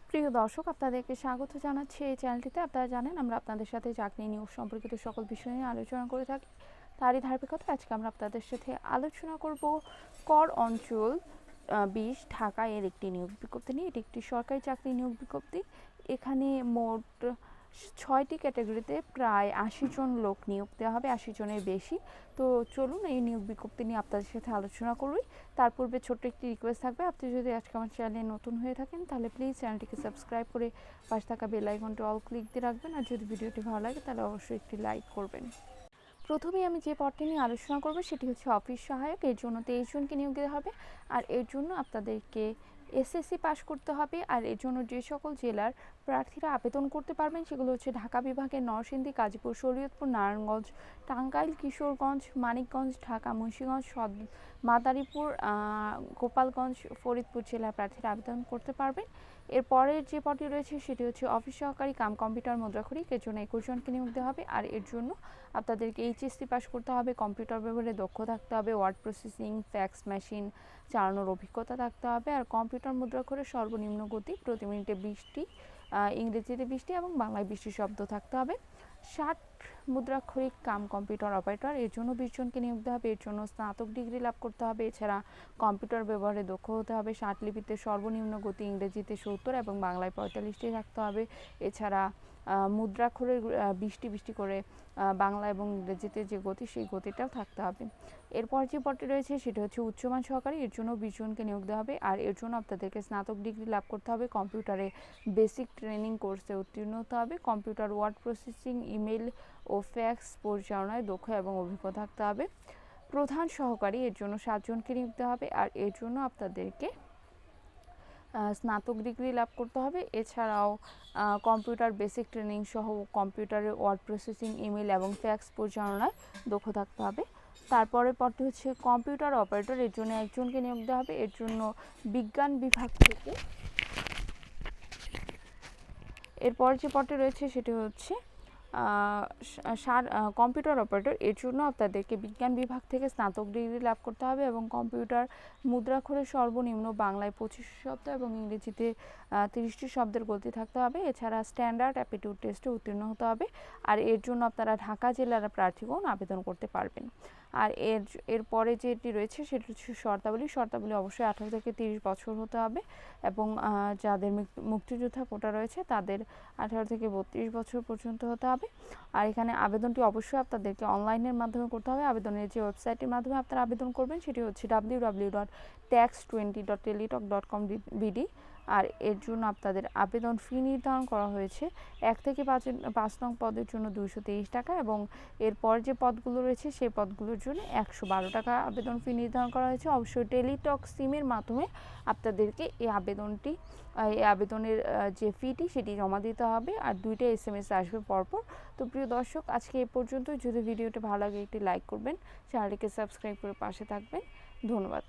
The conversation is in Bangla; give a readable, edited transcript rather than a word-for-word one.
প্রিয় দর্শক, আপনাদেরকে স্বাগত জানাচ্ছি এই চ্যানেলটিতে। আপনারা জানেন আমরা আপনাদের সাথে চাকরি নিয়োগ সম্পর্কিত সকল বিষয় নিয়ে আলোচনা করে থাকি। তারই ধারাবাহিকতায় আজকে আমরা আপনাদের সাথে আলোচনা করব কর অঞ্চল 20 ঢাকা এর একটি নিয়োগ বিজ্ঞপ্তি নিয়ে। এটি একটি সরকারি চাকরি নিয়োগ বিজ্ঞপ্তি। এখানে মোট 6টি ক্যাটাগরিতে প্রায় 80 জন লোক নিয়োগ দেওয়া হবে, 80 জনের বেশি। তো চলুন এই নিয়োগ বিজ্ঞপ্তি নিয়ে আপনাদের সাথে আলোচনা করি। তার পূর্বে ছোট্ট একটি রিকোয়েস্ট থাকবে, আপনি যদি আজকে আমার চ্যানেলে নতুন হয়ে থাকেন তাহলে প্লিজ চ্যানেলটিকে সাবস্ক্রাইব করে পাশে থাকা বেল আইকনটি অল ক্লিক দিয়ে রাখবেন। আর যদি ভিডিওটি ভালো লাগে তাহলে অবশ্যই একটি লাইক করবেন। প্রথমেই আমি যে পদটি নিয়ে আলোচনা করব সেটি হচ্ছে অফিস সহায়ক। এর জন্য 23 জনকে নিয়োগ দেওয়া হবে। আর এর জন্য আপনাদেরকে এসএসসি পাস করতে হবে। আর এর জন্য যে সকল জেলার প্রার্থীরা আবেদন করতে পারবেন সেগুলো হচ্ছে ঢাকা বিভাগের নরসিংদী, গাজীপুর, শরীয়তপুর, নারায়ণগঞ্জ, টাঙ্গাইল, কিশোরগঞ্জ, মানিকগঞ্জ, ঢাকা, মুন্সিগঞ্জ, মাদারীপুর, গোপালগঞ্জ, ফরিদপুর জেলার প্রার্থীরা আবেদন করতে পারবেন। এরপরের যে পদটি রয়েছে সেটি হচ্ছে অফিস সহকারী কাম কম্পিউটার মুদ্রাক্ষরিক। এর জন্য 21 জনকে নিয়োগ দেওয়া হবে। আর এর জন্য আপনাদেরকে এইচএসসি পাস করতে হবে, কম্পিউটার ব্যবহারে দক্ষ থাকতে হবে, ওয়ার্ড প্রসেসিং, ফ্যাক্স মেশিন চালানোর অভিজ্ঞতা থাকতে হবে। আর কম্পিউটার মুদ্রাক্ষরের সর্বনিম্ন গতি প্রতি মিনিটে 20টি, ইংরেজিতে 20টি এবং বাংলায় 20টি শব্দ থাকতে হবে। 60 মুদ্রাক্ষরিক কাম কম্পিউটার অপারেটর। এর জন্য 20 জনকে নিয়োগ দেওয়া হবে। এর জন্য স্নাতক ডিগ্রি লাভ করতে হবে। এছাড়া কম্পিউটার ব্যবহারে দক্ষ হতে হবে। 60 লিপিতে সর্বনিম্ন গতি ইংরেজিতে 70 এবং বাংলায় 45টি থাকতে হবে। এছাড়া মুদ্রাক্ষরের 20টি করে বাংলা এবং ইংরেজিতে যে গতি সেই গতিটাও থাকতে হবে। এরপর যে পদটি রয়েছে সেটা হচ্ছে উচ্চমান সহকারী। এর জন্য 20 জনকে নিয়োগ দেওয়া হবে। আর এর জন্য আপনাদেরকে স্নাতক ডিগ্রি লাভ করতে হবে, কম্পিউটারে বেসিক ট্রেনিং কোর্সে উত্তীর্ণ হতে হবে, কম্পিউটার ওয়ার্ড প্রসেসিং, ইমেল ও ফ্যাক্স পরিচালনায় দক্ষ এবং অভিজ্ঞ থাকতে হবে। প্রধান সহকারী। এর জন্য 7 জনকে নিয়োগ দেওয়া হবে। আর এর জন্য আপনাদেরকে স্নাতক ডিগ্রি লাভ করতে হবে। এছাড়াও কম্পিউটার বেসিক ট্রেনিং সহ কম্পিউটারে ওয়ার্ড প্রসেসিং, ইমেল এবং ফ্যাক্স পরিচালনায় দক্ষ থাকতে হবে। তারপরে পদটি হচ্ছে কম্পিউটার অপারেটর। এর জন্য 1 জনকে নিয়োগ দেওয়া হবে। এর জন্য বিজ্ঞান বিভাগ থেকে। এরপর যে পদটি রয়েছে সেটি হচ্ছে কম্পিউটার অপারেটর। এর জন্য আপনাদেরকে বিজ্ঞান বিভাগ থেকে স্নাতক ডিগ্রি লাভ করতে হবে এবং কম্পিউটার মুদ্রাক্ষরের সর্বনিম্ন বাংলায় 25 শব্দ এবং ইংরেজিতে 30টি শব্দের গতি থাকতে হবে। এছাড়া স্ট্যান্ডার্ড অ্যাপটিটিউড টেস্টে উত্তীর্ণ হতে হবে। আর এর জন্য আপনারা ঢাকা জেলার প্রার্থীগণ আবেদন করতে পারবেন। আর এরপরে যেটি রয়েছে সেটি হচ্ছে শর্তাবলী। শর্তাবলী অবশ্যই 18 থেকে 30 বছর হতে হবে এবং যাদের মুক্তিযোদ্ধা কোটা রয়েছে তাদের 18 থেকে 32 বছর পর্যন্ত হতে হবে। আর এখানে আবেদনটি অবশ্যই আপনাদেরকে অনলাইনের মাধ্যমে করতে হবে। আবেদনের যে ওয়েবসাইটের মাধ্যমে আপনারা আবেদন করবেন সেটি হচ্ছে www.tax20.teletalk.com.bd। আর এর জন্য আপনাদের আবেদন ফি নির্ধারণ করা হয়েছে 1 থেকে 5 নং পদের জন্য 223 টাকা এবং এরপর যে পদগুলো রয়েছে সেই পদগুলোর জন্য 112 টাকা আবেদন ফি নির্ধারণ করা হয়েছে। অবশ্যই টেলিটক সিমের মাধ্যমে আপনাদেরকে এই আবেদনের যে ফিটি সেটি জমা দিতে হবে। আর 2টা SMS আসবে পরপর। তো প্রিয় দর্শক, আজকে এ পর্যন্ত। যদি ভিডিওটি ভালো লাগে একটি লাইক করবেন, চ্যানেলটিকে সাবস্ক্রাইব করে পাশে থাকবেন। ধন্যবাদ।